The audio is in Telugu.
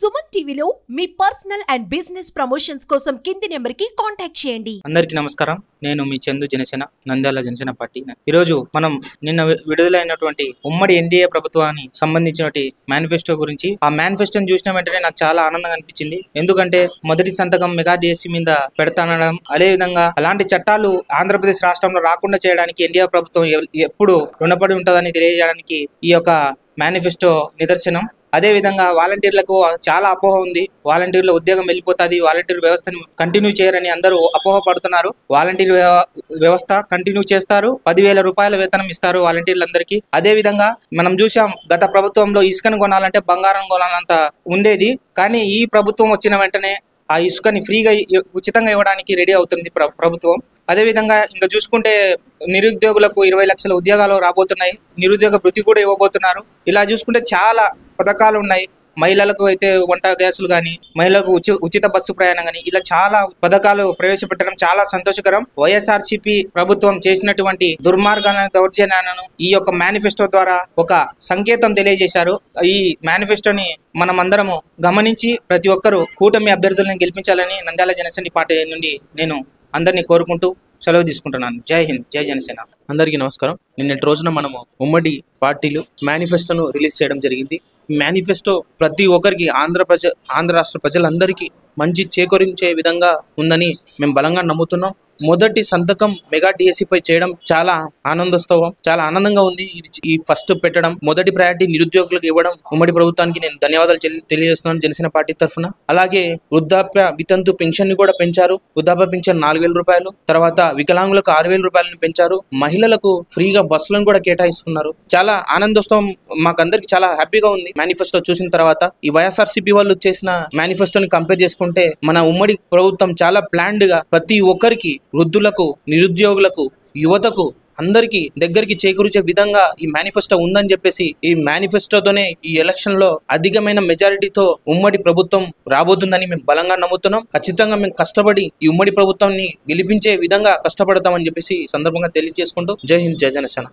సుమన్ టీవీలో మీ పర్సనల్ అండ్ బిజినెస్ ప్రమోషన్స్ కోసం కింది నెంబర్కి కాంటాక్ట్ చేయండి. అందరికీ నమస్కారం. నేను మీ చందు జనసేన నంద్యాల జనసేన పార్టీ. ఈరోజు మనం నిన్న విడుదలైనటువంటి ఉమ్మడి ఎన్డీఏ ప్రభుత్వానికి సంబంధించినటువంటి మేనిఫెస్టో గురించి, ఆ మేనిఫెస్టోని చూసిన వెంటనే నాకు చాలా ఆనందంగా అనిపించింది. ఎందుకంటే మొదటి సంతకం మెగా డిఎస్సి మీద పెడతానడం, అదేవిధంగా అలాంటి చట్టాలు ఆంధ్రప్రదేశ్ రాష్ట్రంలో రాకుండా చేయడానికి ఎన్డీఏ ప్రభుత్వం ఎప్పుడు రుణపడి ఉంటుందని తెలియజేయడానికి ఈ యొక్క మేనిఫెస్టో నిదర్శనం. అదే విధంగా వాలంటీర్లకు చాలా అపోహ ఉంది. వాలంటీర్ల ఉద్యోగం వెళ్ళిపోతుంది, వాలంటీర్ వ్యవస్థను కంటిన్యూ చేయరని అందరూ అపోహ పడుతున్నారు. వాలంటీర్ వ్యవస్థ కంటిన్యూ చేస్తారు. 10,000 రూపాయల వేతనం ఇస్తారు వాలంటీర్లందరికీ. అదే విధంగా మనం చూసాం, గత ప్రభుత్వంలో ఇసుకను కొనాలంటే బంగారం కొనాలంత ఉండేది. కానీ ఈ ప్రభుత్వం వచ్చిన వెంటనే ఆ ఇసుకని ఫ్రీగా ఉచితంగా ఇవ్వడానికి రెడీ అవుతుంది ప్రభుత్వం. అదేవిధంగా ఇంకా చూసుకుంటే నిరుద్యోగులకు 20 లక్షల ఉద్యోగాలు రాబోతున్నాయి. నిరుద్యోగ భృతి కూడా ఇవ్వబోతున్నారు. ఇలా చూసుకుంటే చాలా పథకాలు ఉన్నాయి. మహిళలకు అయితే వంట గ్యాసులు కానీ, మహిళలకు ఉచిత బస్సు ప్రయాణం కానీ, ఇలా చాలా పథకాలు ప్రవేశపెట్టడం చాలా సంతోషకరం. వైఎస్ఆర్సీపీ ప్రభుత్వం చేసినటువంటి దుర్మార్గాలను, దౌర్జన్యాలను ఈ యొక్క మేనిఫెస్టో ద్వారా ఒక సంకేతం తెలియజేశారు. ఈ మేనిఫెస్టోని మనం అందరము గమనించి ప్రతి ఒక్కరూ కూటమి అభ్యర్థులను గెలిపించాలని నంద్యాల జనసేన పార్టీ నుండి నేను అందరినీ కోరుకుంటూ సెలవు తీసుకుంటున్నాను. జై హింద్, జై జనసేన. అందరికీ నమస్కారం. నిన్నటి రోజున మనము ఉమ్మడి పార్టీలు మేనిఫెస్టోను రిలీజ్ చేయడం జరిగింది. మేనిఫెస్టో ప్రతి ఒక్కరికి ఆంధ్ర రాష్ట్ర ప్రజలందరికీ మంచి చేకూరించే విధంగా ఉందని మేము బలంగా నమ్ముతున్నాం. మొదటి సంతకం మెగా డిఎస్సిపై చేయడం చాలా ఆనందోత్సవం, చాలా ఆనందంగా ఉంది. ఈ ఫస్ట్ పెట్టడం, మొదటి ప్రయారిటీ నిరుద్యోగులకు ఇవ్వడం ఉమ్మడి ప్రభుత్వానికి నేను ధన్యవాదాలు తెలియజేస్తున్నాను జనసేన పార్టీ తరఫున. అలాగే వృద్ధాప్య వితంతు పెన్షన్ ని కూడా పెంచారు. వృద్ధాప్య పెన్షన్ 4,000 రూపాయలు, తర్వాత వికలాంగులకు 6,000 రూపాయలను పెంచారు. మహిళలకు ఫ్రీగా బస్సులను కూడా కేటాయిస్తున్నారు. చాలా ఆనందోత్సవం, మాకందరికి చాలా హ్యాపీగా ఉంది మేనిఫెస్టో చూసిన తర్వాత. ఈ వైఎస్ఆర్సీపీ వాళ్ళు చేసిన మేనిఫెస్టోని కంపేర్ చేసుకుంటే మన ఉమ్మడి ప్రభుత్వం చాలా ప్లాన్డ్ గా ప్రతి ఒక్కరికి, వృద్ధులకు, నిరుద్యోగులకు, యువతకు అందరికీ దగ్గరికి చేకూర్చే విధంగా ఈ మేనిఫెస్టో ఉందని చెప్పేసి, ఈ మేనిఫెస్టోతోనే ఈ ఎలక్షన్ లో అధికమైన మెజారిటీతో ఉమ్మడి ప్రభుత్వం రాబోతుందని మేము బలంగా నమ్ముతున్నాం. ఖచ్చితంగా మేము కష్టపడి ఈ ఉమ్మడి ప్రభుత్వాన్ని గెలిపించే విధంగా కష్టపడతామని చెప్పేసి సందర్భంగా తెలియజేసుకుంటూ జై హింద్, జై జనసేన.